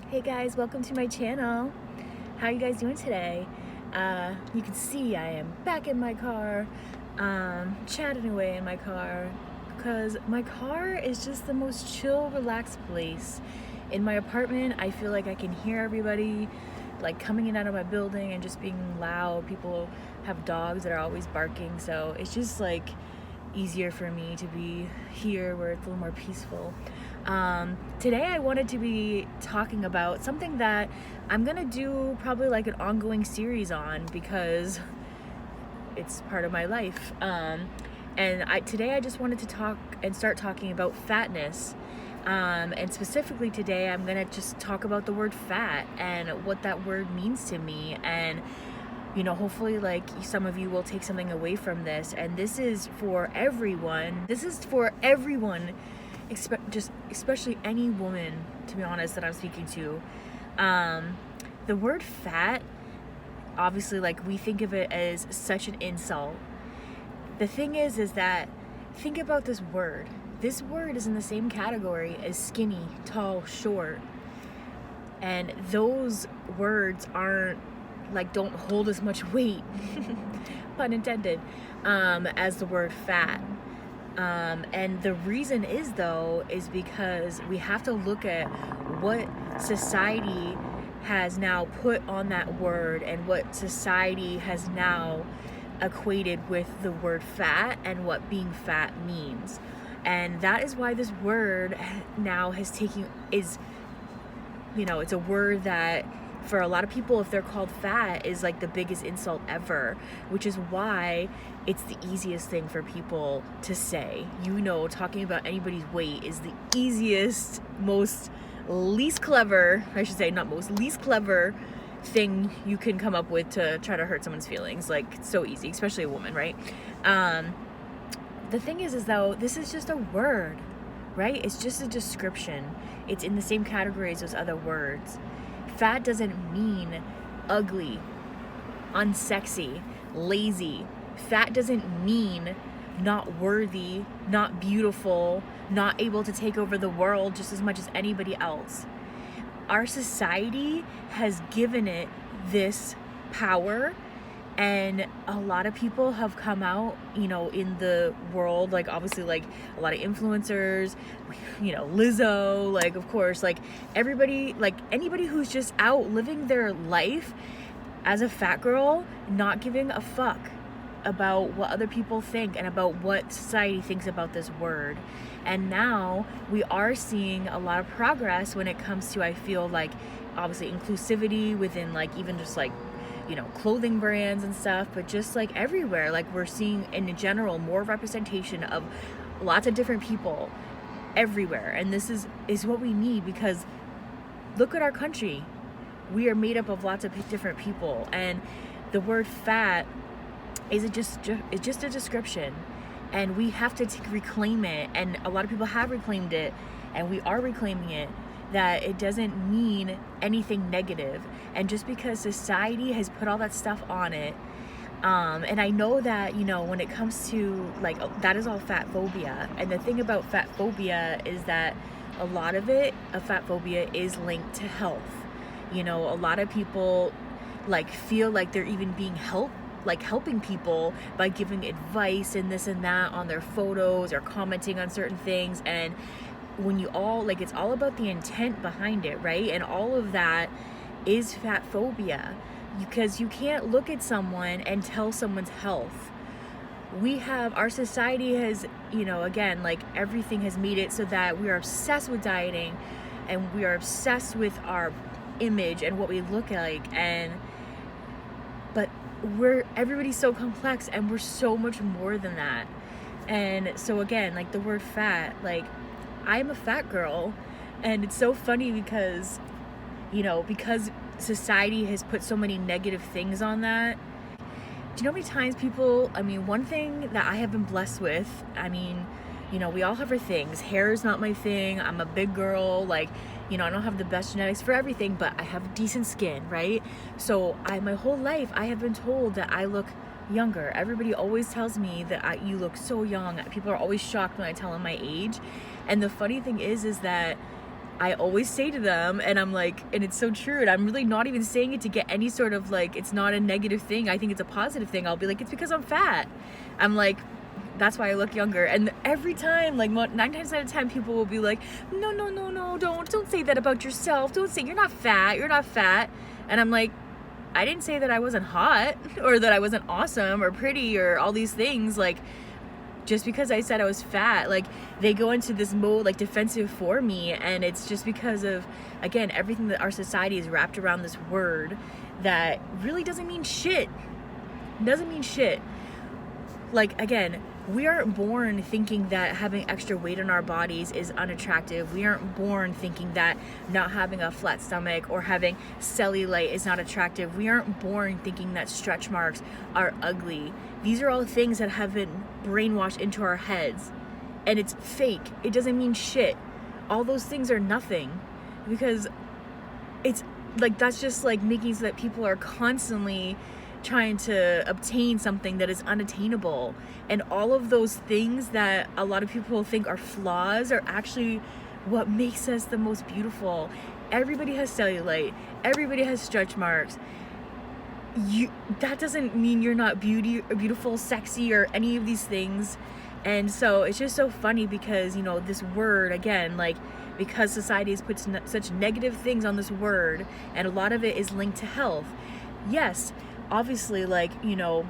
Hey guys, welcome to my channel. How are you guys doing today? You can see I am back in my car, chatting away in my car, because my car is just the most chill, relaxed place. In my apartment, I feel like I can hear everybody like coming in and out of my building and just being loud. People have dogs that are always barking, so it's just like easier for me to be here where it's a little more peaceful. Today I wanted to be talking about something that I'm gonna do probably like an ongoing series on because it's part of my life. Today I just wanted to talk and start talking about fatness. And specifically today I'm gonna just talk about the word fat and what that word means to me, and hopefully like some of you will take something away from this. And this is for everyone. Especially any woman, to be honest, that I'm speaking to. The word fat, obviously, like, we think of it as such an insult. The thing is that think about this word. This word is in the same category as skinny, tall, short. And those words don't hold as much weight, pun intended, as the word fat. And the reason is because we have to look at what society has now put on that word and what society has now equated with the word fat and what being fat means. And that is why this word now it's a word that for a lot of people, if they're called fat, is like the biggest insult ever, which is why it's the easiest thing for people to say. Talking about anybody's weight is the easiest, least clever thing you can come up with to try to hurt someone's feelings. Like, it's so easy, especially a woman, right? The thing is though, this is just a word, right? It's just a description. It's in the same category as those other words. Fat doesn't mean ugly, unsexy, lazy. Fat doesn't mean not worthy, not beautiful, not able to take over the world just as much as anybody else. Our society has given it this power, and a lot of people have come out, in the world, like obviously like a lot of influencers, Lizzo, like of course, like everybody, like anybody who's just out living their life as a fat girl, not giving a fuck about what other people think and about what society thinks about this word. And now we are seeing a lot of progress when it comes to, I feel like, obviously inclusivity within like even just like clothing brands and stuff, but just like everywhere, like we're seeing in general more representation of lots of different people everywhere. And this is what we need, because look at our country. We are made up of lots of different people, and the word fat is just a description, and we have to reclaim it. And a lot of people have reclaimed it, and we are reclaiming it, that it doesn't mean anything negative. And just because society has put all that stuff on it, and I know that when it comes to like that is all fat phobia. And the thing about fat phobia is that a lot of fat phobia is linked to health. A lot of people like feel like they're even being helping people by giving advice and this and that on their photos or commenting on certain things. And when it's all about the intent behind it, right? And all of that is fat phobia, because you can't look at someone and tell someone's health. Our society has, again, like everything has made it so that we are obsessed with dieting, and we are obsessed with our image and what we look like. But everybody's so complex, and we're so much more than that. And so again, like the word fat, like I'm a fat girl, and it's so funny because because society has put so many negative things on that. Do you know how many times one thing that I have been blessed with, we all have our things. Hair is not my thing. I'm a big girl, like, I don't have the best genetics for everything, but I have decent skin, right? So my whole life I have been told that I look younger. Everybody always tells me that you look so young. People are always shocked when I tell them my age. And the funny thing is that I always say to them, and I'm like, and it's so true, and I'm really not even saying it to get any sort of like, it's not a negative thing, I think it's a positive thing. I'll be like, it's because I'm fat. I'm like, that's why I look younger. And every time, like 9 times out of 10, people will be like, no, don't say that about yourself. Don't say you're not fat. And I'm like, I didn't say that I wasn't hot or that I wasn't awesome or pretty or all these things. Like, just because I said I was fat, like they go into this mode like defensive for me, and it's just because of, again, everything that our society is wrapped around this word that really doesn't mean shit. Like, again, we aren't born thinking that having extra weight on our bodies is unattractive. We aren't born thinking that not having a flat stomach or having cellulite is not attractive. We aren't born thinking that stretch marks are ugly. These are all things that have been brainwashed into our heads, and it's fake. It doesn't mean shit. All those things are nothing, because it's like, that's just like making so that people are constantly trying to obtain something that is unattainable. And all of those things that a lot of people think are flaws are actually what makes us the most beautiful. Everybody has cellulite. Everybody has stretch marks. That doesn't mean you're not beautiful, sexy, or any of these things. And so it's just so funny because, you know, this word, again, like, because society has put such negative things on this word, and a lot of it is linked to health. Yes, obviously, like, you know,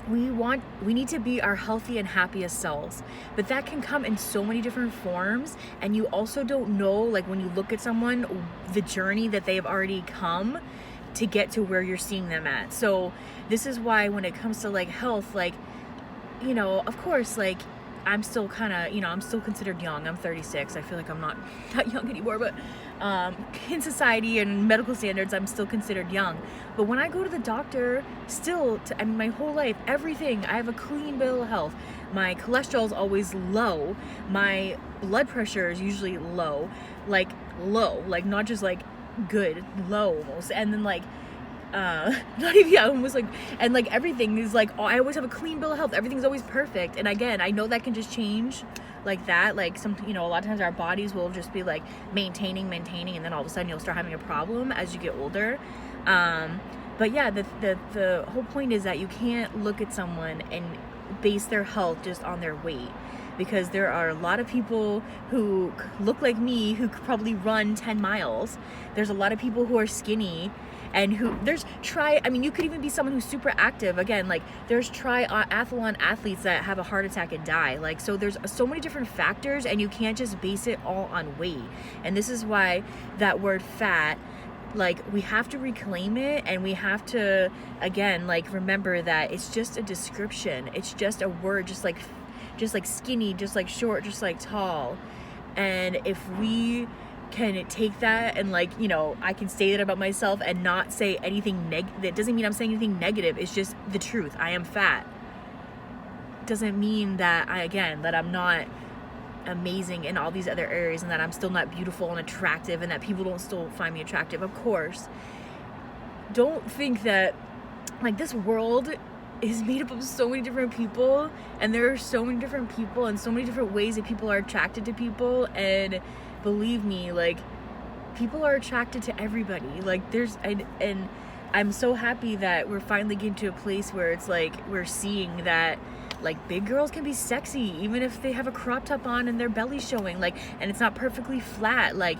we need to be our healthy and happiest selves, but that can come in so many different forms, and you also don't know, like, when you look at someone, the journey that they have already come to get to where you're seeing them at. So this is why when it comes to like health, like, you know, of course, like, I'm still kind of, you know, I'm still considered young. I'm 36. I feel like I'm not that young anymore, but in society and medical standards, I'm still considered young. But when I go to the doctor, still, I mean, my whole life, everything, I have a clean bill of health. My cholesterol is always low. My blood pressure is usually low, like not just like good, low almost. And then like, not even, yeah, almost like, and like everything is like, oh, I always have a clean bill of health. Everything's always perfect. And again, I know that can just change like that. Like some, you know, a lot of times our bodies will just be like maintaining, and then all of a sudden you'll start having a problem as you get older. But yeah, the whole point is that you can't look at someone and base their health just on their weight, because there are a lot of people who look like me who could probably run 10 miles. There's a lot of people who are skinny and who I mean, you could even be someone who's super active. Again, like, there's triathlon athletes that have a heart attack and die. Like, so there's so many different factors, and you can't just base it all on weight. And this is why that word fat, like, we have to reclaim it, and we have to, again, like, remember that it's just a description. It's just a word, just like skinny, just like short, just like tall. And if we can take that and, like, you know, I can say that about myself and not say anything that doesn't mean I'm saying anything negative. It's just the truth. I am fat. Doesn't mean that that I'm not amazing in all these other areas, and that I'm still not beautiful and attractive, and that people don't still find me attractive. Of course, don't think that, like, this world is made up of so many different people, and there are so many different people and so many different ways that people are attracted to people. And believe me, like, people are attracted to everybody. Like, and I'm so happy that we're finally getting to a place where it's like we're seeing that, like, big girls can be sexy even if they have a crop top on and their belly showing, like, and it's not perfectly flat. Like,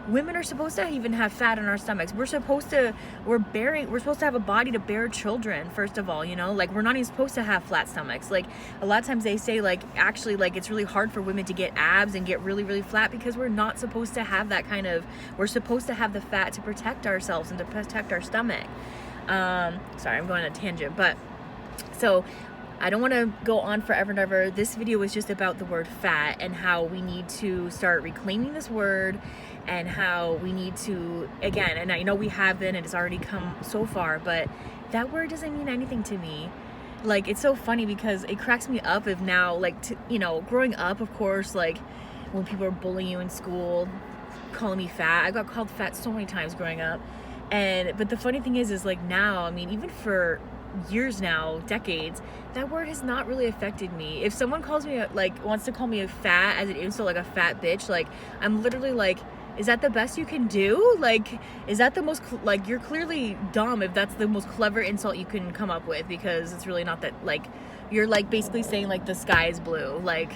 women are supposed to even have fat in our stomachs. We're supposed to have a body to bear children, first of all, you know? Like, we're not even supposed to have flat stomachs. Like, a lot of times they say, like, actually, like, it's really hard for women to get abs and get really, really flat, because we're not supposed to have that kind of, we're supposed to have the fat to protect ourselves and to protect our stomach. Sorry, I'm going on a tangent, but so I don't want to go on forever and ever. This video was just about the word fat and how we need to start reclaiming this word, and how we need to, again, and I know we have been, and it's already come so far, but that word doesn't mean anything to me. Like, it's so funny because it cracks me up if now, like, you know, growing up, of course, like, when people are bullying you in school, calling me fat. I got called fat so many times growing up. But the funny thing is like, now, I mean, even for years now, decades, that word has not really affected me. If someone calls me, like, wants to call me a fat as an insult, like a fat bitch, like, I'm literally like, Is that the best you can do? Like, is that the most, like, you're clearly dumb if that's the most clever insult you can come up with, because it's really not that, like, you're, like, basically saying, like, the sky is blue, like,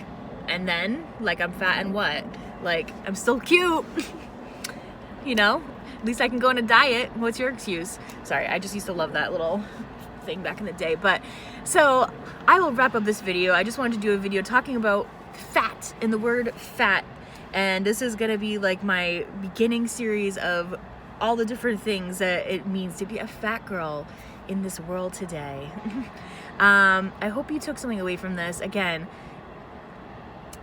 and then, like, I'm fat and what? Like, I'm still cute, you know? At least I can go on a diet. What's your excuse? Sorry, I just used to love that little thing back in the day. But, so, I will wrap up this video. I just wanted to do a video talking about fat and the word fat. And this is gonna be like my beginning series of all the different things that it means to be a fat girl in this world today. I hope you took something away from this. Again,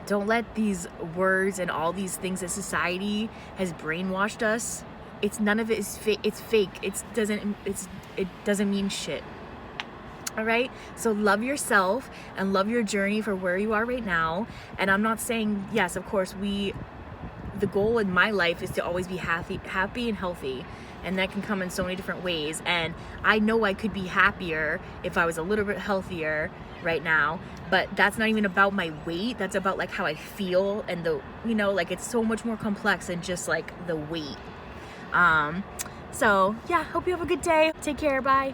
don't let these words and all these things that society has brainwashed us. It's none of it is fake. It's fake. It doesn't mean shit. All right, so love yourself and love your journey for where you are right now. And I'm not saying, yes, of course, the goal in my life is to always be happy and healthy, and that can come in so many different ways. And I know I could be happier if I was a little bit healthier right now, but that's not even about my weight. That's about like how I feel, and the, you know, like, it's so much more complex than just like the weight. So yeah, hope you have a good day. Take care. Bye.